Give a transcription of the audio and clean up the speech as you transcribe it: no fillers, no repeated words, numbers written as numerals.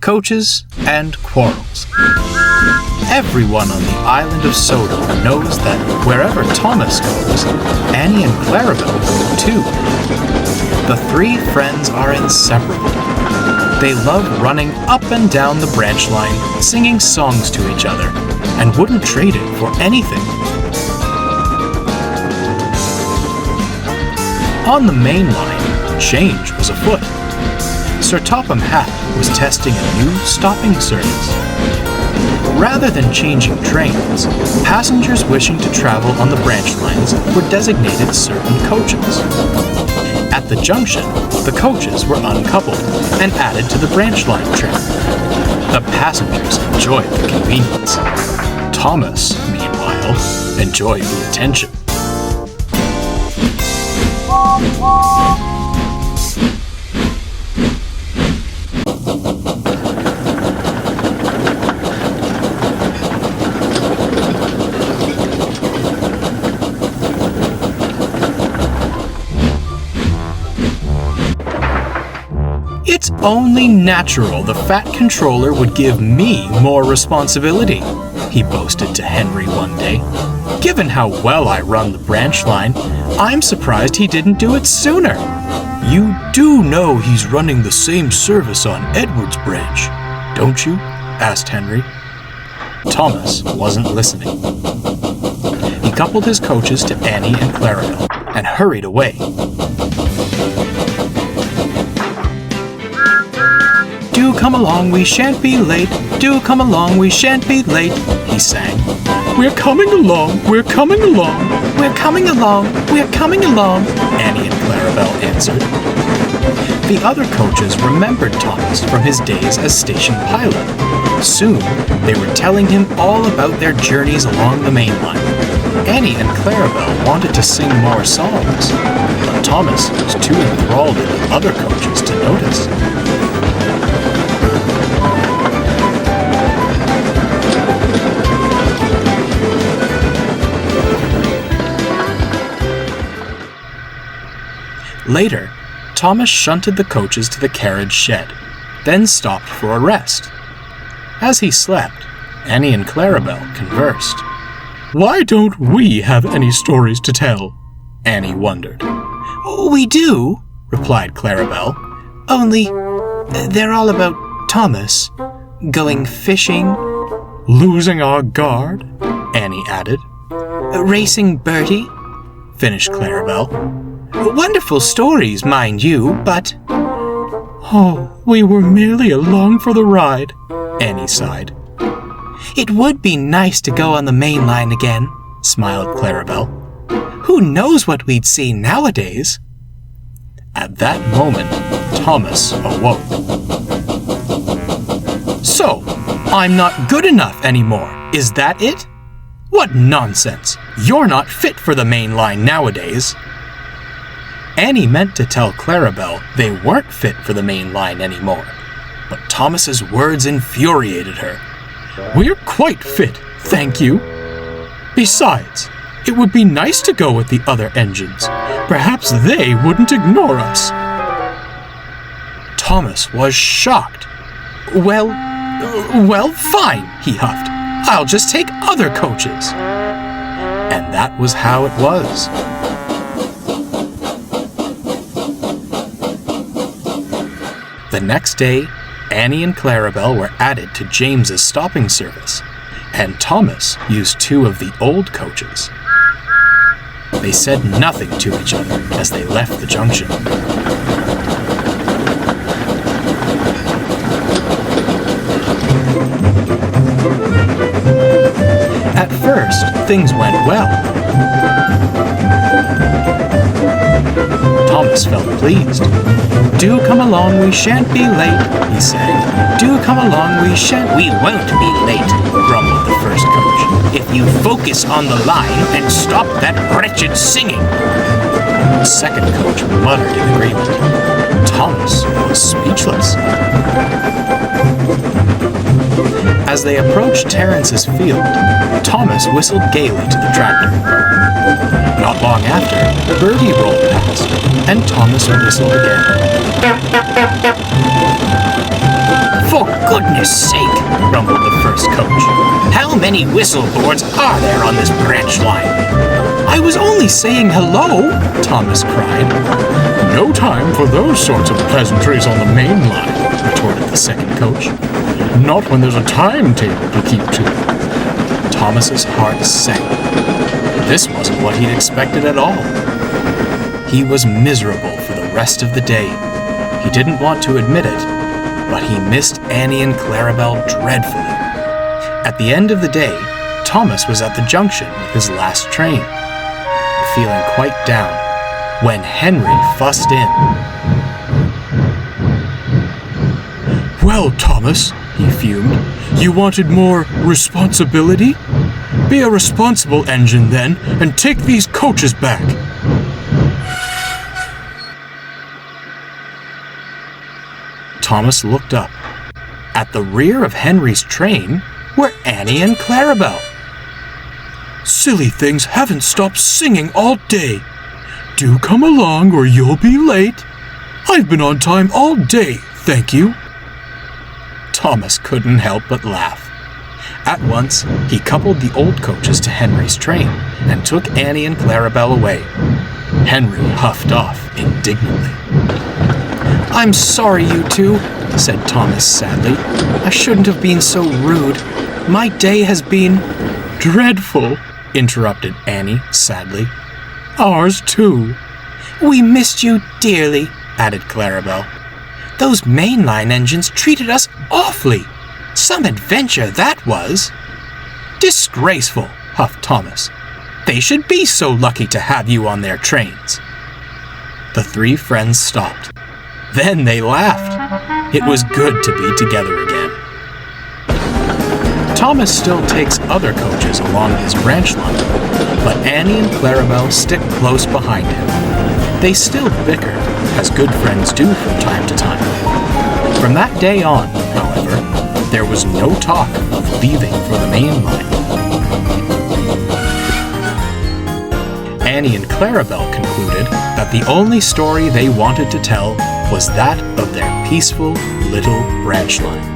Coaches and Quarrels. Everyone on the island of Sodor knows that wherever Thomas goes, Annie and Clarabelle go too. The three friends are inseparable. They love running up and down the branch line, singing songs to each other, and wouldn't trade it for anything. On the main line, change was afoot. Sir Topham Hatt was testing a new stopping service. Rather than changing trains, passengers wishing to travel on the branch lines were designated certain coaches. At the junction, the coaches were uncoupled and added to the branch line train. The passengers enjoyed the convenience. Thomas, meanwhile, enjoyed the attention. It's only natural the fat controller would give me more responsibility, he boasted to Henry one day. Given how well I run the branch line, I'm surprised he didn't do it sooner. You do know he's running the same service on Edward's branch, don't you? Asked Henry. Thomas wasn't listening. He coupled his coaches to Annie and Clarabelle and hurried away. Do come along, we shan't be late. Do come along, we shan't be late, he sang. We're coming along, we're coming along. We're coming along, we're coming along, Annie and Clarabelle answered. The other coaches remembered Thomas from his days as station pilot. Soon, they were telling him all about their journeys along the main line. Annie and Clarabelle wanted to sing more songs, but Thomas was too enthralled in the other coaches to notice. Later, Thomas shunted the coaches to the carriage shed, then stopped for a rest. As he slept, Annie and Clarabelle conversed. Why don't we have any stories to tell? Annie wondered. We do, replied Clarabelle. Only, they're all about Thomas. Going fishing. Losing our guard, Annie added. Racing Bertie, finished Clarabelle. Wonderful stories, mind you, but... Oh, we were merely along for the ride, Annie sighed. It would be nice to go on the main line again, smiled Clarabelle. Who knows what we'd see nowadays? At that moment, Thomas awoke. So, I'm not good enough anymore, is that it? What nonsense! You're not fit for the main line nowadays. Annie meant to tell Clarabelle they weren't fit for the main line anymore, but Thomas's words infuriated her. We're quite fit, thank you. Besides, it would be nice to go with the other engines. Perhaps they wouldn't ignore us. Thomas was shocked. Well, fine, he huffed. I'll just take other coaches. And that was how it was. The next day, Annie and Clarabelle were added to James's stopping service, and Thomas used two of the old coaches. They said nothing to each other as they left the junction. At first, things went well. Thomas felt pleased. Do come along, we shan't be late, he sang. Do come along, we shan't... We won't be late, grumbled the first coach, if you focus on the line and stop that wretched singing. The second coach muttered in agreement. Thomas was speechless. As they approached Terrence's field, Thomas whistled gaily to the tractor. Not long after, Bertie rolled past, and Thomas whistled again. For goodness sake, grumbled the first coach. How many whistle boards are there on this branch line? I was only saying hello, Thomas cried. No time for those sorts of pleasantries on the main line, retorted the second coach. Not when there's a timetable to keep to. Thomas's heart sank. This wasn't what he'd expected at all. He was miserable for the rest of the day. He didn't want to admit it, but he missed Annie and Clarabelle dreadfully. At the end of the day, Thomas was at the junction with his last train, feeling quite down, when Henry fussed in. Well, Thomas, he fumed, you wanted more responsibility? Be a responsible engine then, and take these coaches back. Thomas looked up. At the rear of Henry's train were Annie and Clarabelle. Silly things haven't stopped singing all day. Do come along or you'll be late. I've been on time all day, thank you. Thomas couldn't help but laugh. At once, he coupled the old coaches to Henry's train and took Annie and Clarabelle away. Henry huffed off indignantly. I'm sorry, you two, said Thomas sadly. I shouldn't have been so rude. My day has been dreadful, interrupted Annie sadly. Ours too. We missed you dearly, added Clarabelle. Those mainline engines treated us awfully. Some adventure that was. Disgraceful, huffed Thomas. They should be so lucky to have you on their trains. The three friends stopped. Then they laughed. It was good to be together again. Thomas still takes other coaches along his branch line, but Annie and Clarabelle stick close behind him. They still bicker, as good friends do from time to time. From that day on, however, there was no talk of leaving for the main line. Annie and Clarabelle concluded that the only story they wanted to tell was that of their peaceful little branch line.